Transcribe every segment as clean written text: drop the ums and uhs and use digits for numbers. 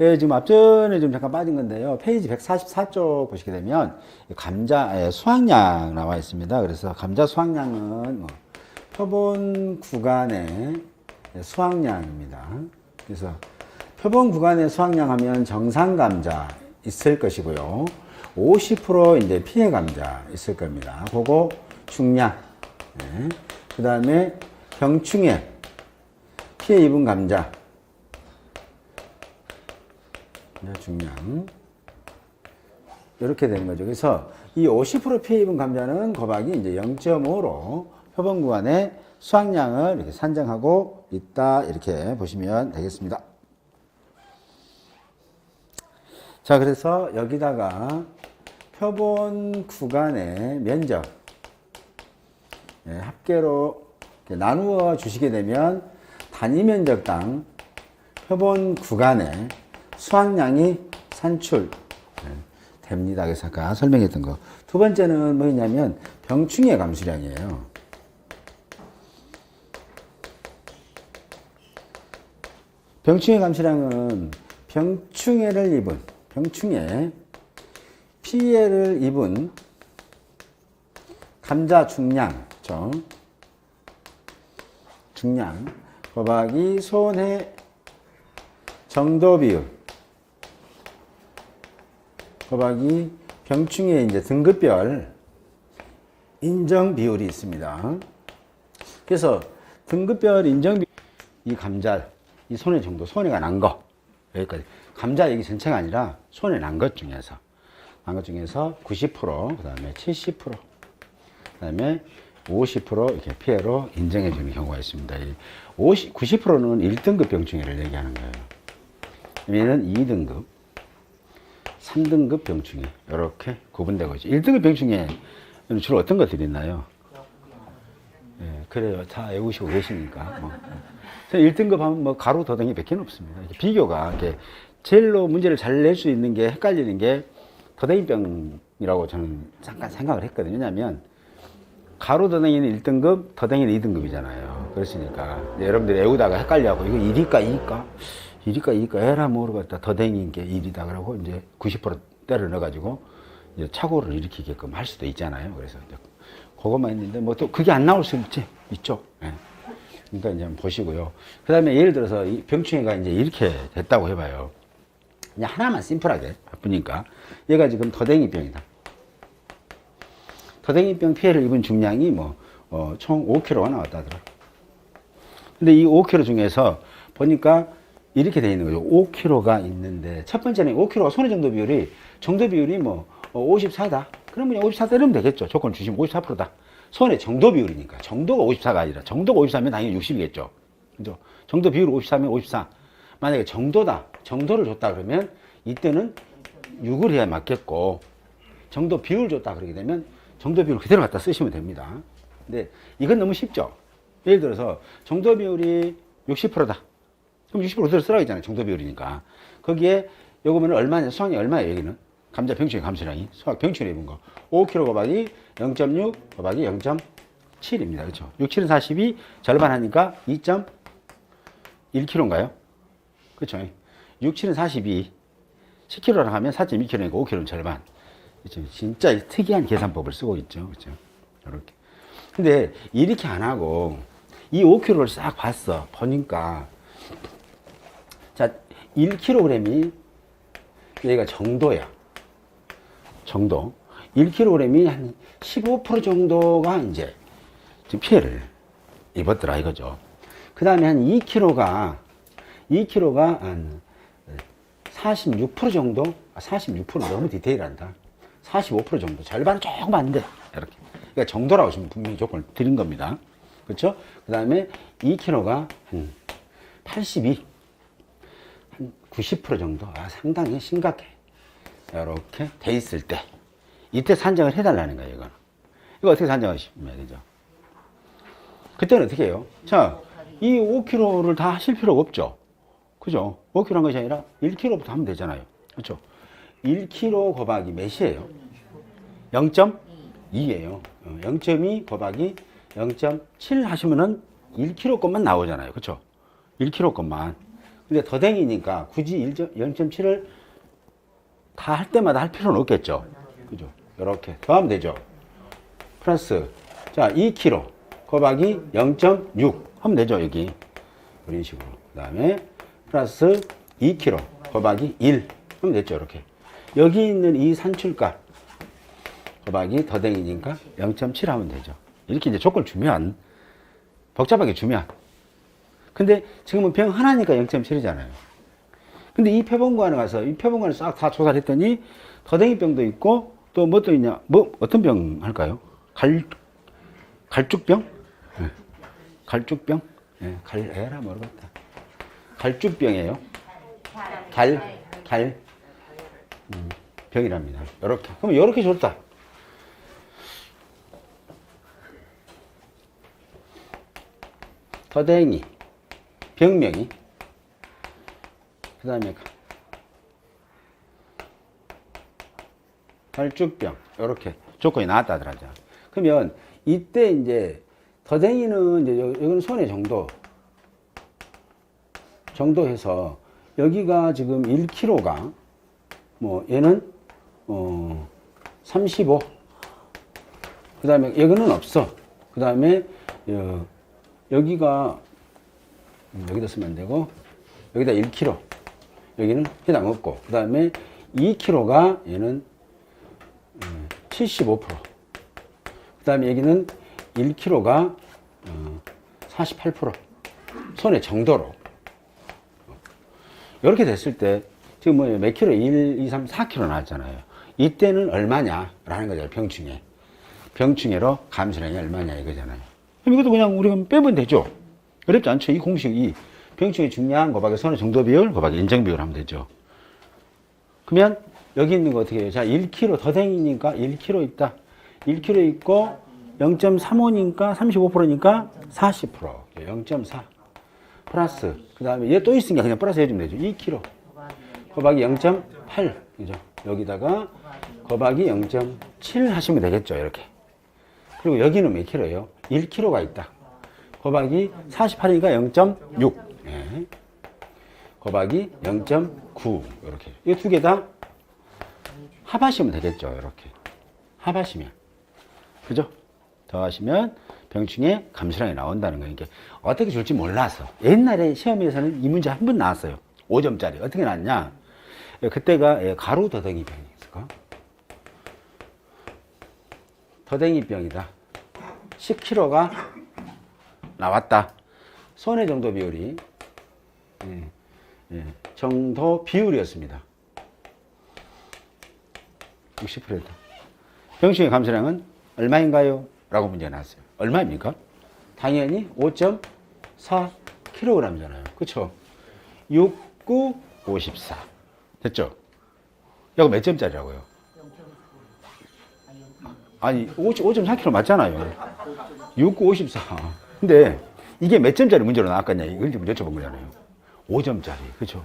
예, 지금 앞전에 좀 잠깐 빠진 건데요. 페이지 144쪽 보시게 되면 감자 수확량 나와 있습니다. 그래서 감자 수확량은 뭐 표본 구간의 수확량입니다. 그래서 표본 구간의 수확량 하면 정상 감자 있을 것이고요. 50% 이제 피해 감자 있을 겁니다. 그거 중량. 네. 그 다음에 병충해 피해 입은 감자. 중량. 이렇게 되는 거죠. 그래서 이 50% 피해 입은 감자는 거박이 이제 0.5로 표본 구간의 수확량을 이렇게 산정하고 있다. 이렇게 보시면 되겠습니다. 자, 그래서 여기다가 표본 구간의 면적 합계로 나누어 주시게 되면 단위 면적당 표본 구간의 수확량이 산출 됩니다. 그래서 아까 설명했던 거. 두 번째는 뭐냐면 병충해 감수량이에요. 병충해 감수량은 병충해 피해를 입은 감자 중량, 중량, 곱하기 손해 정도 비율, 곱하기 병충해 이제 등급별 인정 비율이 있습니다. 그래서 등급별 인정 비율, 이 감자, 이 손해 정도, 손해가 난 거, 여기까지. 감자 얘기 전체가 아니라 손해 난 것 중에서 90%, 그 다음에 70%, 그 다음에 50% 이렇게 피해로 인정해 주는 경우가 있습니다. 90%는 1등급 병충해를 얘기하는 거예요. 얘는 2등급, 3등급 병충해. 이렇게 구분되고 있죠. 1등급 병충해는 주로 어떤 것들이 있나요? 예, 그래요. 다 외우시고 계시니까. 1등급 하면 뭐 가루 더덩이 몇 개는 없습니다. 비교가, 이렇게 제일로 문제를 잘 낼 수 있는 게, 헷갈리는 게 더덩이병이라고 저는 잠깐 생각을 했거든요. 왜냐면 가루 더덩이는 1등급, 더덩이는 2등급이잖아요. 그렇으니까 여러분들이 외우다가 헷갈려하고 이거 1위까 2위까? 1위까 2위까 에라 모르겠다. 더덩이인 게 1위다. 그러고 이제 90% 때려 넣어가지고 이제 착오를 일으키게끔 할 수도 있잖아요. 그래서 이제 그것만 있는데 뭐 또 그게 안 나올 수 있죠. 예. 그러니까 이제 한번 보시고요. 그 다음에 예를 들어서 이 병충해가 이제 이렇게 됐다고 해봐요. 그냥 하나만 심플하게 바쁘니까 얘가 지금 더댕이병이다. 더댕이병 피해를 입은 중량이 총 5kg가 나왔다더라. 근데 이 5kg 중에서 보니까 이렇게 돼 있는 거죠. 5kg가 있는데 첫 번째는 5kg가 손해 정도 비율이 54다. 그러면 54 때리면 되겠죠. 조건 주시면 54%다. 손해 정도 비율이니까. 정도가 54가 아니라 정도가 54면 당연히 60이겠죠. 그죠? 정도 비율 54면 54. 만약에 정도다. 정도를 줬다 그러면 이때는 6을 해야 맞겠고 정도 비율 줬다 그러게 되면 정도 비율 그대로 갖다 쓰시면 됩니다. 근데 이건 너무 쉽죠. 예를 들어서 정도 비율이 60%다. 그럼 60% 그대로 쓰라고 했잖아요. 정도 비율이니까. 거기에 요거면 얼마냐? 수확량이 얼마예요? 여기는 감자 병충해 감수량이 수확 병충해 입은 거 5kg 곱하기 0.6 곱하기 0.7입니다. 그렇죠? 6, 7은 42 절반 하니까 2.1kg인가요? 그렇죠? 6, 7은 42 10kg라고 하면 4.2kg니까 5kg는 절반. 그렇죠? 진짜 특이한 계산법을 쓰고 있죠. 그렇죠? 이렇게. 근데 이렇게 안 하고 이 5kg를 싹 봤어. 보니까 자 1kg이 여기가 정도야. 정도. 1kg이 한 15% 정도가 이제 지금 피해를 입었더라 이거죠. 그 다음에 한 2kg가 한 46% 정도? 46% 너무 디테일한다. 45% 정도. 절반은 조금 안 돼. 이렇게. 그러니까 정도라고 지금 분명히 조건을 드린 겁니다. 그렇죠? 그 다음에 2kg가 한 82, 한 90% 정도. 상당히 심각해. 이렇게 돼 있을 때. 이때 산정을 해달라는 거예요, 이거는. 이거 어떻게 산정하시면 되죠? 그때는 어떻게 해요? 자, 이 5kg를 다 하실 필요가 없죠. 그죠? 5kg 한 것이 아니라 1kg부터 하면 되잖아요. 그렇죠? 1kg 곱하기 몇이에요? 0.2예요. 0.2 곱하기 0.7 하시면은 1kg 것만 나오잖아요. 그렇죠? 1kg 것만. 근데 더댕이니까 굳이 0.7을 다 할 때마다 할 필요는 없겠죠. 그죠? 이렇게 더하면 되죠. 플러스, 자, 2kg 곱하기 0.6 하면 되죠, 여기. 이런 식으로. 그 다음에 플러스 2kg 곱하기 1 하면 됐죠, 이렇게. 여기 있는 이 산출값 곱하기 더댕이니까 0.7 하면 되죠. 이렇게 이제 조건을 주면, 복잡하게 주면. 근데 지금은 병 하나니까 0.7이잖아요. 근데 이 표본관에 가서 이 표본관을 싹 다 조사를 했더니 더댕이병도 있고 또 뭐 또 있냐? 뭐 어떤 병 할까요? 갈죽병? 네. 갈죽병? 네. 에라 모르겠다. 갈죽병이에요. 병이랍니다. 이렇게. 그럼 이렇게 좋다. 더댕이 병명이 그 다음에 갈죽병 이렇게 조건이 나왔다 하더라죠. 그러면 이때 이제 더댕이는 이제 여기는 손의 정도 해서 여기가 지금 1kg가 뭐 얘는 35. 그 다음에 여기는 없어. 그 다음에 여기가 여기다 쓰면 안 되고 여기다 1kg. 여기는 해당 없고, 그 다음에 2kg가 얘는 75%. 그 다음에 여기는 1kg가 48%. 손의 정도로. 이렇게 됐을 때, 지금 뭐 몇 킬로? 1, 2, 3, 4kg 나왔잖아요. 이때는 얼마냐라는 거죠, 병충해. 병충해로 감소량이 얼마냐 이거잖아요. 그럼 이것도 그냥 우리가 빼면 되죠. 어렵지 않죠. 이 공식, 이 병충해 중량 곱하기 손의 정도 비율 곱하기 인정 비율 하면 되죠. 그러면 여기 있는 거 어떻게 해요? 자, 1kg 더댕이니까 1kg 있다. 1kg 있고 0.35니까 35%니까 40%. 0.4 플러스, 그 다음에 얘 또 있으니까 그냥 플러스 해주면 되죠. 2kg 곱하기 0.8 그죠? 여기다가 곱하기 0.7 하시면 되겠죠. 이렇게. 그리고 여기는 몇 킬로예요? 1kg가 있다. 곱하기 48이니까 0.6 네. 곱하기 0.9 이렇게. 이 두 개 다 합하시면 되겠죠. 이렇게. 합하시면. 그죠? 더하시면 병충해 감소량이 나온다는 거예요. 이게 어떻게 줄지 몰라서. 옛날에 시험에서는 이 문제 한 번 나왔어요. 5점짜리. 어떻게 나왔냐? 그때가 가루 더댕이병이었을까? 더댕이병이다. 10kg가 나왔다. 손해 정도 비율이 정도 비율이었습니다. 60%다. 병충해 감소량은 얼마인가요? 라고 문제가 나왔어요. 얼마입니까? 당연히 5.4kg이잖아요. 그쵸? 6, 9, 54. 됐죠? 이거 몇 점짜리라고요? 아니, 5.4kg 맞잖아요. 6, 9, 54. 근데 이게 몇 점짜리 문제로 나왔겠냐? 이걸 좀 여쭤본 거잖아요. 5점짜리. 그쵸?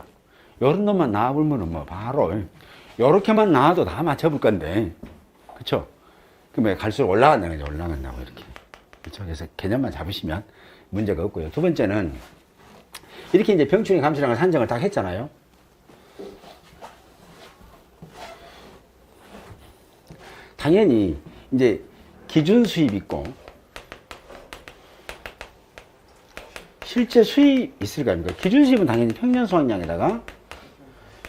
요런 놈만 나와보면 뭐 바로, 요렇게만 나와도 다 맞춰볼 건데. 그쵸? 그러면 갈수록 올라간다는 거죠. 올라간다고 이렇게. 그렇죠? 그래서 개념만 잡으시면 문제가 없고요. 두 번째는 이렇게 이제 병충해 감소량을 산정을 딱 했잖아요. 당연히 이제 기준 수입 있고 실제 수입 있을 거 아닙니까? 기준 수입은 당연히 평년 수확량에다가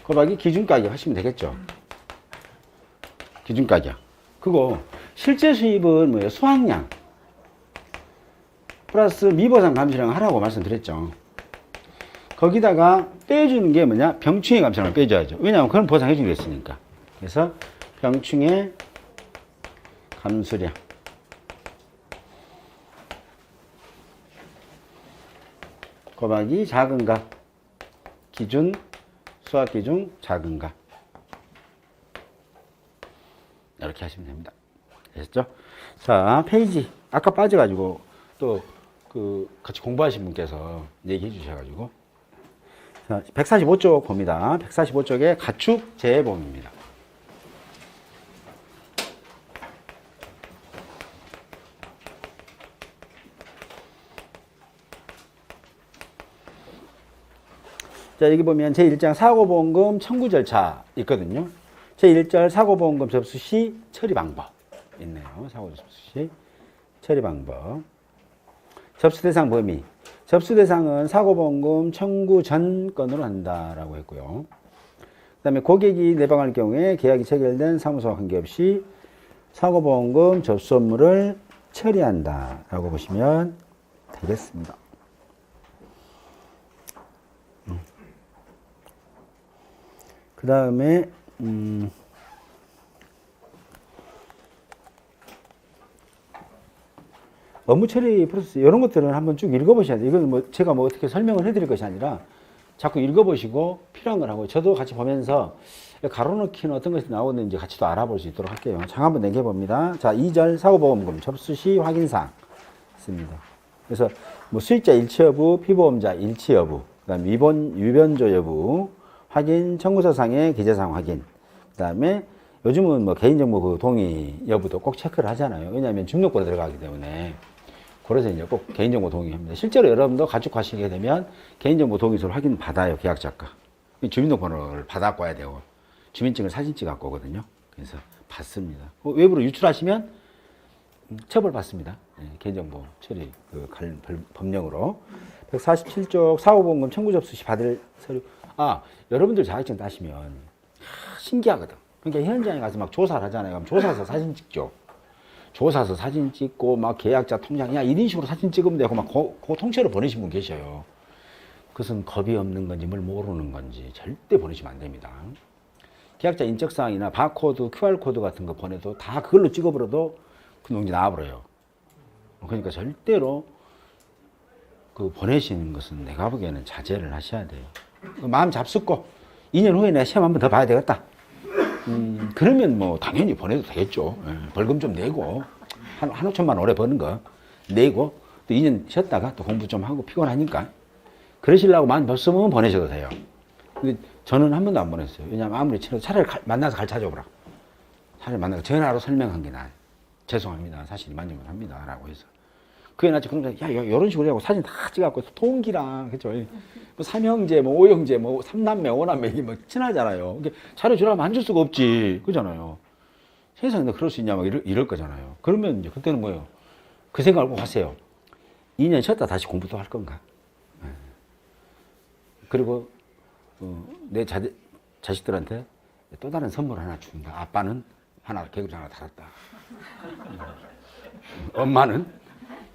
곱하기 기준 가격 하시면 되겠죠. 기준 가격. 그거 실제 수입은 뭐예요? 수확량 플러스 미보상 감소량 하라고 말씀드렸죠. 거기다가 빼주는 게 뭐냐? 병충해 감소량을 빼줘야죠. 왜냐하면 그건 보상해 주겠으니까. 그래서 병충해 감소량 곱하기 작은 값 기준 수확기준 작은 값 이렇게 하시면 됩니다. 됐죠? 자, 페이지 아까 빠져가지고 또 같이 공부하신 분께서 얘기해 주셔가지고 자, 145쪽 봅니다. 145쪽에 가축 재해보험입니다. 자, 여기 보면 제1장 사고보험금 청구 절차 있거든요. 제1절 사고보험금 접수 시 처리 방법 있네요. 사고 접수 시 처리 방법. 접수 대상 범위. 접수 대상은 사고보험금 청구 전 건으로 한다라고 했고요. 그 다음에 고객이 내방할 경우에 계약이 체결된 사무소와 관계없이 사고보험금 접수 업무를 처리한다라고 보시면 되겠습니다. 그 다음에 업무 처리 프로세스 이런 것들은 한번 쭉 읽어보셔야 돼요. 이건 뭐 제가 뭐 어떻게 설명을 해드릴 것이 아니라 자꾸 읽어보시고 필요한 걸 하고 저도 같이 보면서 가로넣기는 어떤 것이 나오는지 같이 또 알아볼 수 있도록 할게요. 장 한번 남겨봅니다. 자, 2절 사고보험금 접수 시 확인사항 있습니다. 그래서 뭐 수익자 일치 여부, 피보험자 일치 여부, 그다음 위변조 여부 확인, 청구서상의 기재사항 확인, 그다음에 요즘은 뭐 개인정보 그 동의 여부도 꼭 체크를 하잖아요. 왜냐하면 중력보로 들어가기 때문에. 그래서 이제 꼭 개인정보 동의합니다. 실제로 여러분도 가축하시게 되면 개인정보 동의서를 확인 받아요, 계약자가. 주민등록번호를 받아갖고 와야 되고, 주민증을 사진 찍어갖고 오거든요. 그래서 받습니다. 외부로 유출하시면 처벌받습니다. 네, 개인정보 처리 법령으로. 147쪽 사고보험금 청구 접수 시 받을 서류. 여러분들 자격증 따시면 신기하거든. 그러니까 현장에 가서 막 조사를 하잖아요. 그럼 조사서 사진 찍죠. 조사서 사진 찍고 막 계약자 통장 이런 식으로 사진 찍으면 되고 막 그 통째로 보내신 분 계셔요. 그것은 겁이 없는 건지 뭘 모르는 건지 절대 보내시면 안 됩니다. 계약자 인적사항이나 바코드, QR코드 같은 거 보내도 다 그걸로 찍어버려도 그 농지 나와버려요. 그러니까 절대로 그 보내시는 것은 내가 보기에는 자제를 하셔야 돼요. 마음 잡숫고 2년 후에 내가 시험 한번 더 봐야 되겠다. 그러면 뭐 당연히 보내도 되겠죠. 벌금 좀 내고 한 5천만 원 오래 버는 거 내고 또 2년 쉬었다가 또 공부 좀 하고 피곤하니까 그러시려고 마음 먹으면 보내셔도 돼요. 근데 저는 한 번도 안 보냈어요. 왜냐하면 아무리 친해도 차라리 만나서 갈 찾아오라. 차라리 만나서 전화로 설명한 게 나아요. 죄송합니다. 사실 이만저만 합니다. 라고 해서. 그게 낫지. 그러니까, 이런 식으로 하고 사진 다 찍어갖고, 동기랑, 그죠? 뭐, 삼형제, 뭐, 오형제, 뭐, 삼남매, 오남매, 이게 뭐, 친하잖아요. 차려 주라면 안 줄 수가 없지. 그잖아요. 세상에 그럴 수 있냐, 막 이럴 거잖아요. 그러면 이제 그때는 뭐예요? 그 생각을 꼭 하세요. 2년 쉬었다 다시 공부 또 할 건가? 그리고, 내 자식들한테 또 다른 선물 하나 준다. 아빠는 개구리 하나 달았다. 엄마는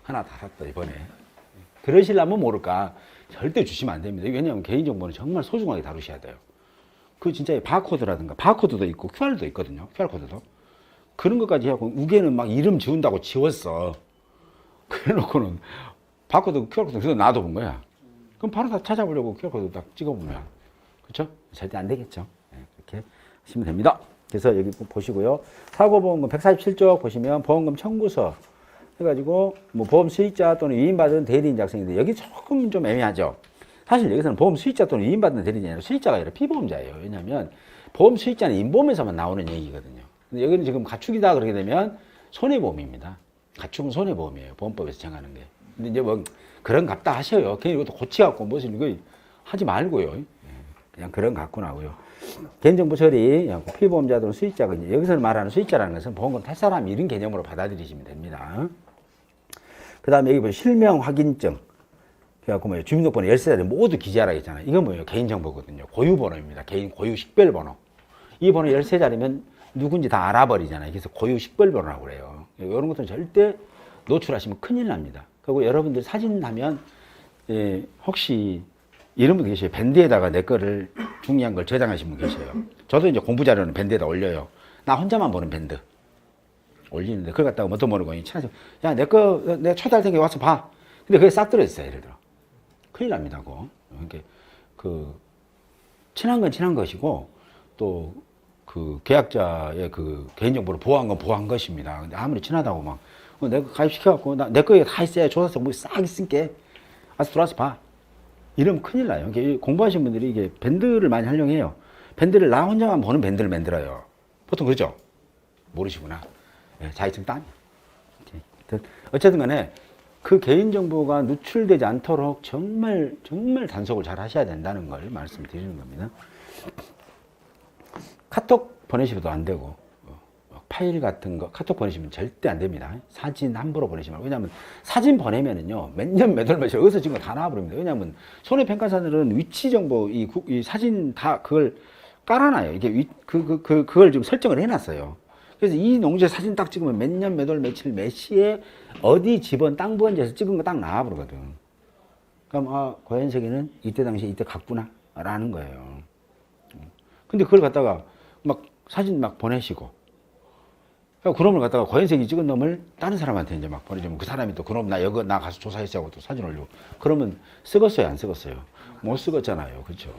하나 달았다, 이번에. 그러시려면 모를까. 절대 주시면 안 됩니다. 왜냐하면 개인정보는 정말 소중하게 다루셔야 돼요. 그 진짜 바코드라든가, 바코드도 있고, QR도 있거든요. QR코드도. 그런 것까지 하고, 우개는 막 이름 지운다고 지웠어. 그래 놓고는, 바코드, QR코드 그래서 놔둬본 거야. 그럼 바로 다 찾아보려고 QR코드 딱 찍어보면. 그렇죠? 절대 안 되겠죠. 네, 그렇게 하시면 됩니다. 그래서 여기 보시고요. 사고보험금 147쪽 보시면 보험금 청구서 해가지고 뭐 보험 수익자 또는 위임받은 대리인 작성인데 여기 조금 좀 애매하죠. 사실 여기서는 보험 수익자 또는 위임받은 대리인이 아니라 수익자가 아니라 피보험자예요. 왜냐하면 보험 수익자는 인보험에서만 나오는 얘기거든요. 근데 여기는 지금 가축이다 그러게 되면 손해보험입니다. 가축은 손해보험이에요. 보험법에서 정하는 게. 근데 이제 뭐 그런 값다 하셔요. 괜히 이것도 고치갖고 무슨 이거 하지 말고요. 그냥 그런 갖고 나고요. 개인정보 처리, 피보험자들은 수익자가 여기서 말하는 수익자라는 것은 보험금 탈 사람 이런 개념으로 받아들이시면 됩니다. 그 다음에 여기 보면 실명 확인증. 그래갖고 뭐예요? 주민등록번호 13자리 모두 기재하라 했잖아요. 이건 뭐예요? 개인정보거든요. 고유번호입니다. 개인 고유 식별번호. 이 번호 13자리면 누군지 다 알아버리잖아요. 그래서 고유 식별번호라고 그래요. 이런 것들은 절대 노출하시면 큰일 납니다. 그리고 여러분들 사진 하면, 혹시 이런 분 계셔요. 밴드에다가 내 거를 중요한 걸 저장하신 분 계셔요. 저도 이제 공부 자료는 밴드에다 올려요. 나 혼자만 보는 밴드. 올리는데, 그걸 갖다가 뭣도 모르고, 야, 내가 초대할 테니까 와서 봐. 근데 그게 싹 들어있어요, 예를 들어. 큰일 납니다, 그거. 친한 건 친한 것이고, 또, 계약자의 개인정보를 보호한 건 보호한 것입니다. 근데 아무리 친하다고 막, 내가 가입시켜갖고, 내 거에 다 있어야 조사서 뭐 싹 있으니까, 와서 들어와서 봐. 이러면 큰일 나요. 공부하시는 분들이 이게 밴드를 많이 활용해요. 밴드를 나 혼자만 보는 밴드를 만들어요. 보통 그러죠? 모르시구나. 자격증 따면. 어쨌든 간에 그 개인정보가 누출되지 않도록 정말 단속을 잘 하셔야 된다는 걸 말씀드리는 겁니다. 카톡 보내시면 안 되고, 파일 같은 거 카톡 보내시면 절대 안 됩니다. 사진 함부로 보내시면. 왜냐하면 사진 보내면은요, 몇 년, 몇 월, 며칠 어디서 찍은 거 다 나와버립니다. 왜냐하면 손해평가사들은 위치 정보, 이 사진 다 그걸 깔아놔요. 이게 그걸 지금 설정을 해놨어요. 그래서 이 농지에 사진 딱 찍으면 몇 년, 몇 월, 며칠, 몇 시에 어디 집은 땅 부원지에서 찍은 거 딱 나와버리거든. 그럼, 고현석이는 이때 당시에 이때 갔구나. 라는 거예요. 근데 그걸 갖다가 막 사진 막 보내시고, 그놈을 갖다가 고현석이 찍은 놈을 다른 사람한테 이제 막 보내주면 그 사람이 또 그놈 나 가서 조사했어 또 사진 올리고. 그러면 쓰겄어요, 안 쓰겄어요? 못 쓰겄잖아요. 그렇죠?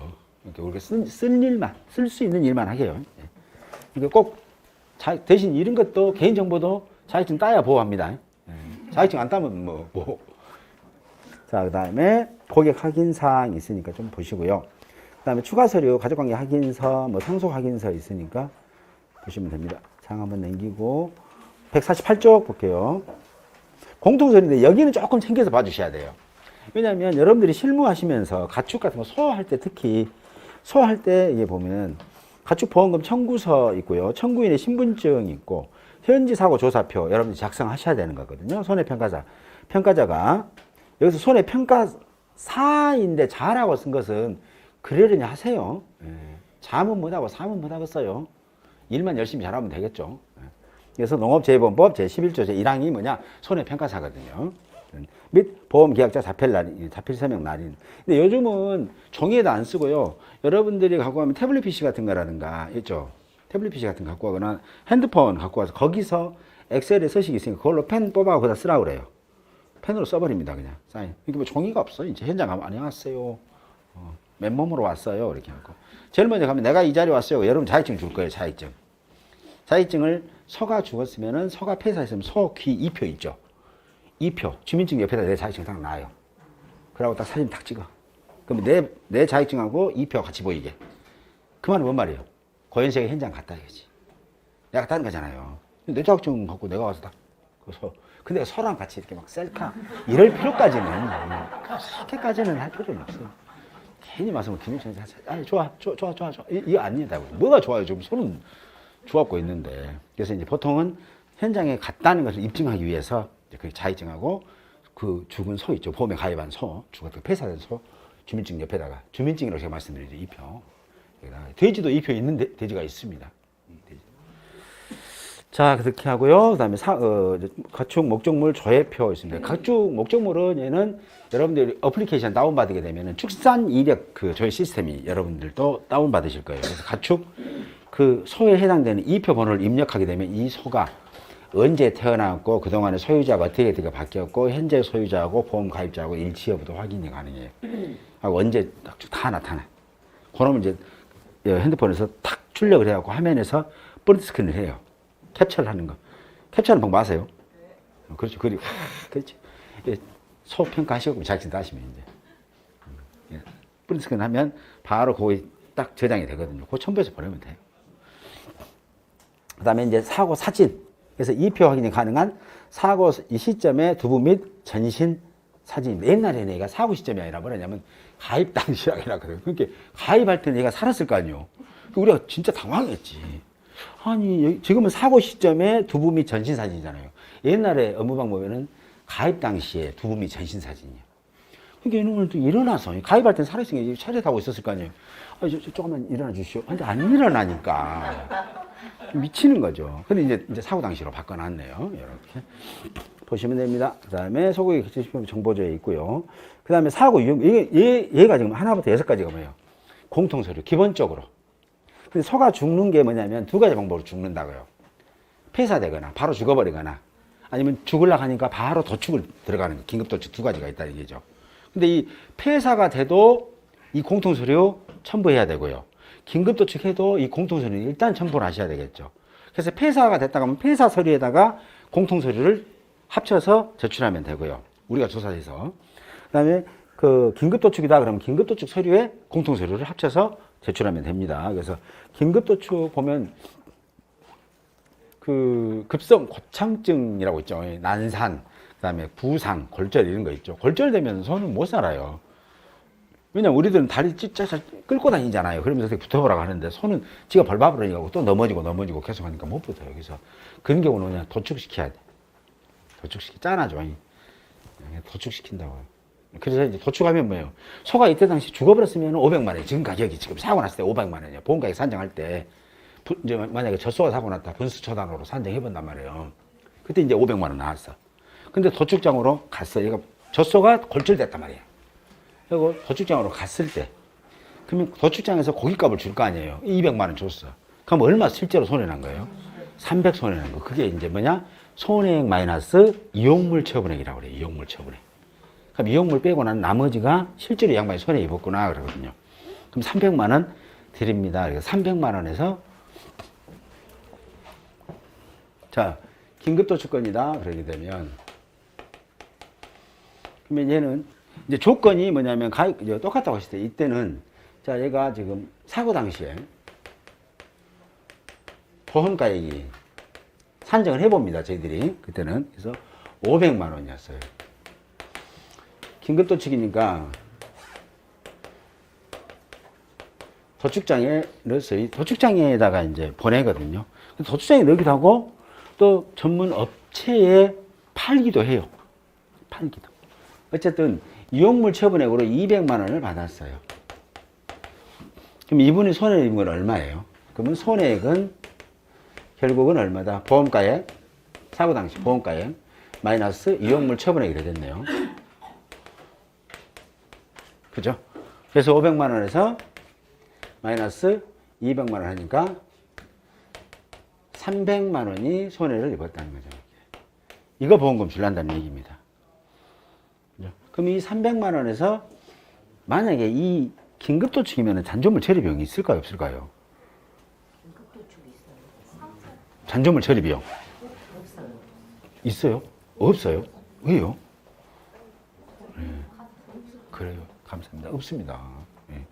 그러니까 우리가 쓸 일만, 쓸 수 있는 일만 하게요. 그러니까 꼭 대신 이런 것도 개인정보도 자격증 따야 보호합니다. 자격증 안 따면 뭐. 자, 그 다음에 고객 확인사항 있으니까 좀 보시고요. 그 다음에 추가 서류, 가족관계 확인서, 뭐 상속 확인서 있으니까 보시면 됩니다. 장 한번 남기고 148쪽 볼게요. 공통서류인데 여기는 조금 챙겨서 봐주셔야 돼요. 왜냐하면 여러분들이 실무하시면서 가축 같은 거 소화할 때 특히 소화할 때 이게 보면 가축보험금 청구서 있고요. 청구인의 신분증 있고 현지 사고 조사표 여러분들이 작성하셔야 되는 거거든요. 손해평가사. 평가자가 여기서 손해평가사인데 자라고 쓴 것은 그러려니 하세요. 자문 못하고 사문 못하겠어요. 일만 열심히 잘하면 되겠죠. 그래서 농업재해보험법 제11조 제1항이 뭐냐? 손해평가사거든요. 및 보험계약자 자필서명 날인. 근데 요즘은 종이에도 안 쓰고요. 여러분들이 갖고 가면 태블릿 PC 같은 거라든가, 있죠? 태블릿 PC 같은 거 갖고 가거나 핸드폰 갖고 가서 거기서 엑셀에 서식이 있으니까 그걸로 펜 뽑아서 거기다 쓰라고 그래요. 펜으로 써버립니다, 그냥. 사인. 이게 뭐 종이가 없어. 이제 현장 가면 안녕하세요. 맨몸으로 왔어요. 이렇게 하고. 제일 먼저 가면 내가 이 자리에 왔어요. 여러분 자격증 줄 거예요, 자격증. 자격증을 소가 죽었으면은 소가 폐사했으면 소, 귀, 이표 있죠. 이표, 주민증 옆에다 내 자격증 딱 놔요. 그러고 딱 사진 딱 찍어. 그러면 내 자격증하고 이표 같이 보이게. 그 말은 뭔 말이에요? 고현석이 현장 갔다 이거지. 내가 갔다는 거잖아요. 내 자격증 갖고 내가 와서 딱, 그 소. 근데 소랑 같이 이렇게 막 셀카. 이럴 필요까지는, 그렇게까지는 할 필요는 없어요. 괜히 와서 김일성 아니, 좋아. 이거 아니다고. 뭐가 좋아요? 지금 소는 좋았고 있는데. 그래서 이제 보통은 현장에 갔다는 것을 입증하기 위해서 그 자격증하고 그 죽은 소 있죠. 보험에 가입한 소, 죽었다 폐사된 소, 주민증 옆에다가 주민증이라고 제가 말씀드리죠. 2표. 돼지도 2표 있는데 돼지가 있습니다. 돼지. 자, 그렇게 하고요. 그다음에 가축 목적물 조회표 있습니다. 가축 목적물은 얘는 여러분들이 어플리케이션 다운받게 되면은 축산 이력 그 조회 시스템이 여러분들도 다운받으실 거예요. 그래서 가축 그 소에 해당되는 2표 번호를 입력하게 되면 이 소가 언제 태어났고 그동안의 소유자가 어떻게 바뀌었고 현재 소유자하고 보험 가입자하고 일치 여부도 확인이 가능해요. 하고 언제 다 나타나. 그러면 이제 핸드폰에서 탁 출력을 해갖고 화면에서 프린트 스크린을 해요. 캡처를 하는 거. 캡처하는 방법 아세요? 그렇죠. 그렇지. 소 평가하시고 자격증 따시면 이제 프린트 스크린 하면 바로 거기 딱 저장이 되거든요. 그 첨부해서 보내면 돼요. 그 다음에 이제 사고 사진. 그래서 2표 확인이 가능한 사고 이 시점의 두부 및 전신 사진입니다. 옛날에는 얘가 사고 시점이 아니라 뭐냐면 가입 당시라고 해놨거든요. 그러니까 가입할 때는 얘가 살았을 거 아니에요. 우리가 진짜 당황했지. 아니, 지금은 사고 시점에 두부 및 전신 사진이잖아요. 옛날에 업무 방법에는 가입 당시에 두부 및 전신 사진이에요. 그러니까 이놈을 또 일어나서 가입할 때는 살아있으니까 차렷하고 있었을 거 아니에요. 조금만 일어나 주시오. 근데 안 일어나니까. 미치는 거죠. 근데 이제 사고 당시로 바꿔놨네요. 이렇게 보시면 됩니다. 그 다음에 소고기 개체식품 정보조에 있고요. 그 다음에 사고 위험, 얘가 지금 하나부터 6가지가 뭐예요? 공통서류, 기본적으로. 근데 소가 죽는 게 뭐냐면 2가지 방법으로 죽는다고요. 폐사되거나, 바로 죽어버리거나, 아니면 죽으려고 하니까 바로 도축을 들어가는, 긴급도축 2가지가 있다는 얘기죠. 근데 이 폐사가 돼도 이 공통서류 첨부해야 되고요. 긴급도축해도 이 공통서류는 일단 첨부를 하셔야 되겠죠. 그래서 폐사가 됐다가 하면 폐사 서류에다가 공통서류를 합쳐서 제출하면 되고요. 우리가 조사해서. 그 다음에 그 긴급도축이다 그러면 긴급도축 서류에 공통서류를 합쳐서 제출하면 됩니다. 그래서 긴급도축 보면 그 급성 고창증이라고 있죠. 난산. 그다음에 부상, 골절 이런 거 있죠. 골절되면 손은 못 살아요. 왜냐면 우리들은 다리 찢자 끌고 다니잖아요. 그러면서 붙어보라고 하는데 손은 지가 벌밥을 하고 또 넘어지고 계속 하니까 못 붙어요. 그래서 그런 경우는 그냥 도축시켜야 돼. 짠하죠. 도축시킨다고요. 그래서 이제 도축하면 뭐예요? 소가 이때 당시 죽어버렸으면 500만 원이 지금 가격이 지금 사고 났을 때 500만 원이에요. 보험가격 산정할 때 이제 만약에 젖소가 사고 났다 분수 처단으로 산정해 본단 말이에요. 그때 이제 500만 원 나왔어. 근데 도축장으로 갔어. 얘가 젖소가 골절됐단 말이에요. 그리고 도축장으로 갔을 때 그러면 도축장에서 고깃값을 줄 거 아니에요. 200만 원 줬어. 그럼 얼마 실제로 손해난 거예요? 300 손해난 거. 그게 이제 뭐냐? 손해액 마이너스 이용물 처분액이라고 그래요. 이용물 처분액. 그럼 이용물 빼고 난 나머지가 실제로 이 양반이 손해 입었구나 그러거든요. 그럼 300만 원 드립니다. 그래서 300만 원에서 자 긴급도축권이다 그러게 되면 그러면 얘는 이제 조건이 뭐냐면 똑같다고 했을 때 이때는 자 얘가 지금 사고 당시에 보험가액이 산정을 해봅니다. 저희들이 그때는 그래서 500만 원이었어요. 긴급도축이니까 도축장에 넣었어요. 도축장에다가 이제 보내거든요. 도축장에 넣기도 하고 또 전문 업체에 팔기도 해요. 팔기도. 어쨌든 이용물 처분액으로 200만 원을 받았어요. 그럼 이분이 손해 입은 건 얼마예요? 그러면 손해액은 결국은 얼마다? 보험가액, 사고 당시 보험가액 마이너스 이용물 처분액이 되겠네요. 그죠? 그래서 500만 원에서 마이너스 200만 원 하니까 300만 원이 손해를 입었다는 거죠. 이거 보험금 줄란다는 얘기입니다. 그럼 이 300만 원에서 만약에 이 긴급도축이면 잔존물 처리 비용이 있을까요? 없을까요? 잔존물 처리 비용. 있어요? 없어요? 왜요? 네. 그래요. 감사합니다. 없습니다. 네.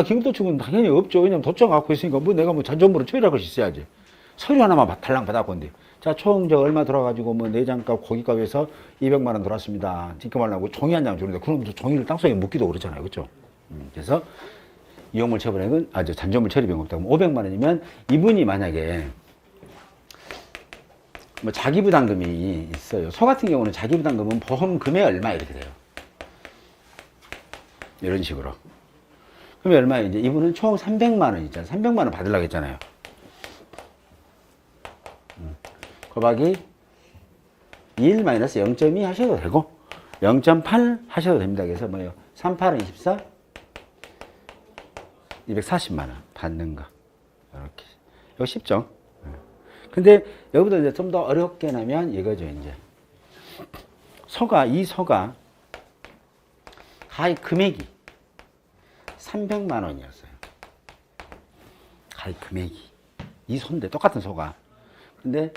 긴급도축은 당연히 없죠. 왜냐면 도청 갖고 있으니까 뭐 내가 뭐 잔존물을 처리할 것이 있어야지. 서류 하나만 달랑 받아본데. 자, 총 저 얼마 들어가지고 뭐 내장값, 고깃값에서 200만 원 들어왔습니다. 지금하려고 종이 한 장 주는데 그럼 종이를 땅속에 묻기도 그렇잖아요. 그렇죠? 그래서 이용물 처분액은 저 잔존물 처리 비용 없다고 500만 원이면 이분이 만약에 뭐 자기부담금이 있어요. 소 같은 경우는 자기부담금은 보험금에 얼마 이렇게 돼요. 이런 식으로. 그러면 얼마예요? 이제 이분은 총 300만 원 있잖아요. 300만 원 받으려고 했잖아요. 곱하기 1-0.2 하셔도 되고 0.8 하셔도 됩니다. 그래서 뭐예요? 38은 24 240만 원 받는 거. 이렇게. 이거 쉽죠? 근데 여기보다 이제 좀 더 어렵게 나면 이거죠, 이제. 이 소가 가입 금액이 300만 원이었어요. 가입 금액이. 이 소인데, 똑같은 소가. 근데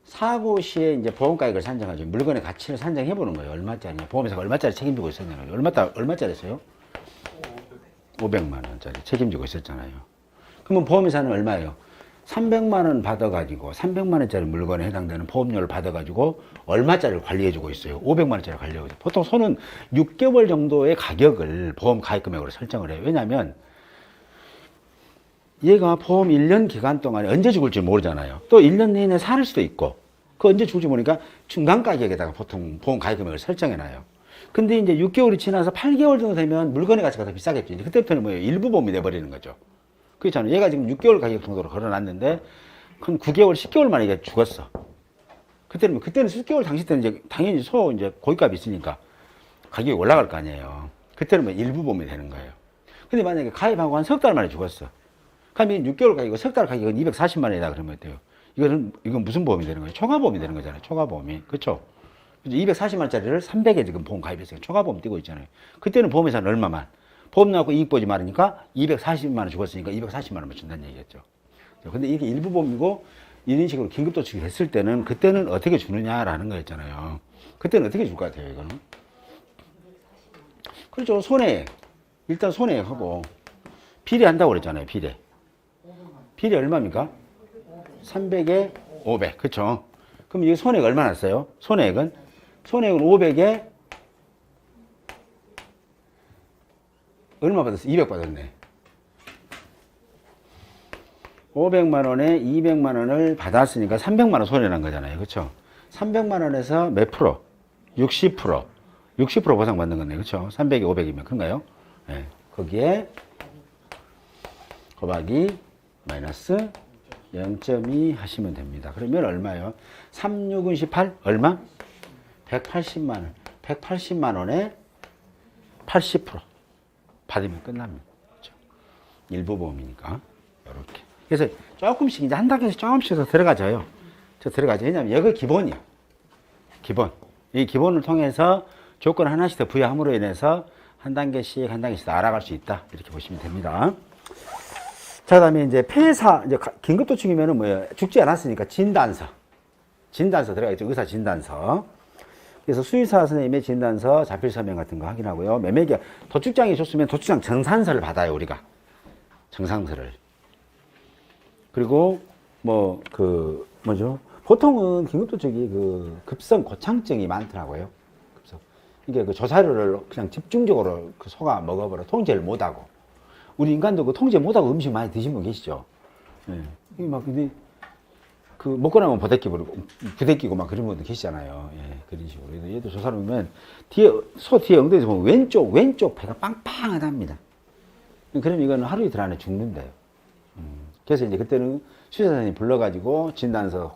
사고 시에 이제 보험가액을 산정하죠. 물건의 가치를 산정해 보는 거예요. 얼마짜리냐. 보험회사가 얼마짜리 책임지고 있었냐고요. 얼마짜리였어요? 500만 원짜리 책임지고 있었잖아요. 그러면 보험회사는 얼마예요? 300만 원 받아가지고 300만 원짜리 물건에 해당되는 보험료를 받아가지고 얼마짜리를 관리해주고 있어요. 500만 원짜리 관리해주고. 보통 소는 6개월 정도의 가격을 보험 가입 금액으로 설정을 해요. 왜냐하면 얘가 보험 1년 기간 동안에 언제 죽을지 모르잖아요. 또 1년 내내 살 수도 있고 그 언제 죽을지 모르니까 중간 가격에다가 보통 보험 가입 금액을 설정해놔요. 근데 이제 6개월이 지나서 8개월 정도 되면 물건의 가치가 더 비싸겠죠. 이제 그때부터는 뭐예요? 일부 보험이 돼버리는 거죠. 그렇잖아요. 얘가 지금 6개월 가격 정도로 걸어놨는데 한 9개월, 10개월 만에 이게 죽었어. 그때는 10개월 당시 때는 이제 당연히 소 이제 고깃값이 있으니까 가격이 올라갈 거 아니에요. 그때는 뭐 일부 보험이 되는 거예요. 근데 만약에 가입하고 한 석 달 만에 죽었어. 그러면 6개월 가격이고 석 달 가격은 240만 원이다 그러면 어때요? 이건 무슨 보험이 되는 거예요? 초과보험이 되는 거잖아요. 초과보험이. 그렇죠? 240만 원짜리를 300에 지금 보험 가입했어요. 초과보험 뛰고 있잖아요. 그때는 보험회사는 얼마만? 보험 나고 이익 보지 말으니까 240만 원 죽었으니까 240만 원만 준다는 얘기겠죠. 근데 이게 일부 보험이고 이런 식으로 긴급도축이 됐을 때는 그때는 어떻게 주느냐라는 거였잖아요. 그때는 어떻게 줄 것 같아요, 이거는? 그렇죠. 손해액. 일단 손해액하고 비례한다고 그랬잖아요, 비례. 비례 얼마입니까? 300에 500. 그렇죠. 그럼 이게 손해액 얼마 났어요? 손해액은 손해액은 500에 얼마 받았어? 200 받았네. 500만 원에 200만 원을 받았으니까 300만 원 손해난 거잖아요. 그렇죠? 300만 원에서 몇 프로? 60%. 60% 보상받는 거네. 그렇죠? 300이 500이면 그런가요? 네. 거기에 곱하기 마이너스 0.2 하시면 됩니다. 그러면 얼마요? 3, 6은 18? 얼마? 180만 원. 180만 원에 80% 받으면 끝납니다. 그렇죠? 일부 보험이니까. 이렇게. 그래서 조금씩 이제 한 단계씩 조금씩 더 들어가져요. 들어가죠. 왜냐하면 여기 기본이야. 기본. 이 기본을 통해서 조건 하나씩 더 부여함으로 인해서 한 단계씩 더 알아갈 수 있다. 이렇게 보시면 됩니다. 자, 그 다음에 이제 폐사, 이제 긴급도충이면은 뭐예요? 죽지 않았으니까 진단서 들어가겠죠. 의사 진단서. 그래서 수의사 선생님의 진단서, 자필 서명 같은 거 확인하고요. 매매기 도축장이 좋으면 도축장 정산서를 받아요, 우리가. 정상서를. 그리고 보통은 긴급도축이 급성 고창증이 많더라고요. 이게 조사료를 그냥 집중적으로 소가 먹어버려 통제를 못하고. 우리 인간도 통제 못하고 음식 많이 드신 분 계시죠? 예. 근데 먹고 나면 부대끼고 막 그런 분들 계시잖아요. 예, 그런 식으로. 얘도 조사를 보면 소 뒤에 엉덩이에서 보면 왼쪽 배가 빵빵하답니다. 그럼 이거는 하루 이틀 안에 죽는데요. 그래서 이제 그때는 수의사 선생님 불러가지고 진단서,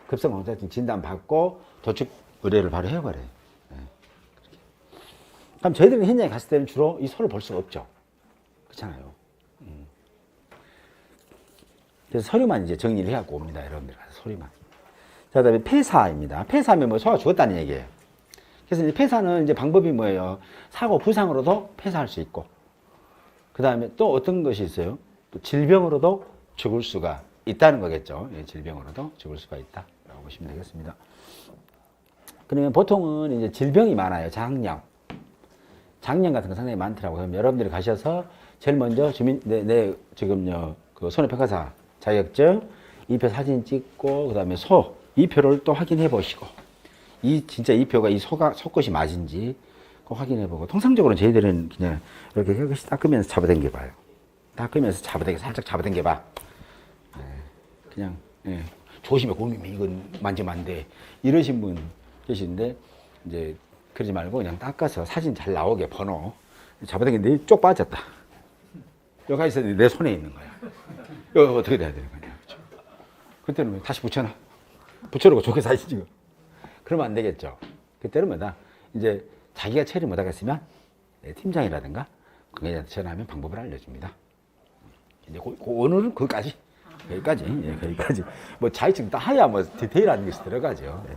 급성 고창증 진단 받고 도축 의뢰를 바로 해버려요. 예. 그럼 저희들은 현장에 갔을 때는 주로 이 소를 볼 수가 없죠. 그렇잖아요. 그래서 서류만 이제 정리를 해갖고 옵니다. 여러분들. 서류만. 자, 그 다음에 폐사입니다. 폐사하면 뭐 소가 죽었다는 얘기예요. 그래서 이제 폐사는 이제 방법이 뭐예요? 사고 부상으로도 폐사할 수 있고, 그 다음에 또 어떤 것이 있어요? 또 질병으로도 죽을 수가 있다는 거겠죠. 예, 질병으로도 죽을 수가 있다라고 보시면 되겠습니다. 그러면 보통은 이제 질병이 많아요. 장염 같은 거 상당히 많더라고요. 그럼 여러분들이 가셔서 제일 먼저 지금요, 손해평가사 자격증, 2표 사진 찍고, 그 다음에 소 2표를 또 확인해 보시고, 진짜 2표가 이 속것이 맞은지 꼭 확인해 보고, 통상적으로 저희들은 그냥 이렇게 혀끝이 닦으면서 잡아당겨 봐요. 살짝 잡아당겨 봐. 그냥, 예. 조심해, 고객님, 이건 만지면 안 돼. 이러신 분 계시는데, 이제, 그러지 말고 그냥 닦아서 사진 잘 나오게 번호 잡아당겼는데 쪽 빠졌다. 여기가 있었는데 내 손에 있는 거야. 이거 어떻게 돼야 되는 거냐. 그렇죠? 그때는 다시 붙여놓고 좋게 사진 찍어. 그러면 안 되겠죠. 그때는 뭐다. 이제 자기가 처리 못하겠으면 팀장이라든가 관계자한테 전화하면 방법을 알려줍니다. 이제 오늘은 거기까지. 예, 거기까지. 뭐 자격증 다 해야 뭐 디테일한 것이 들어가죠. 예.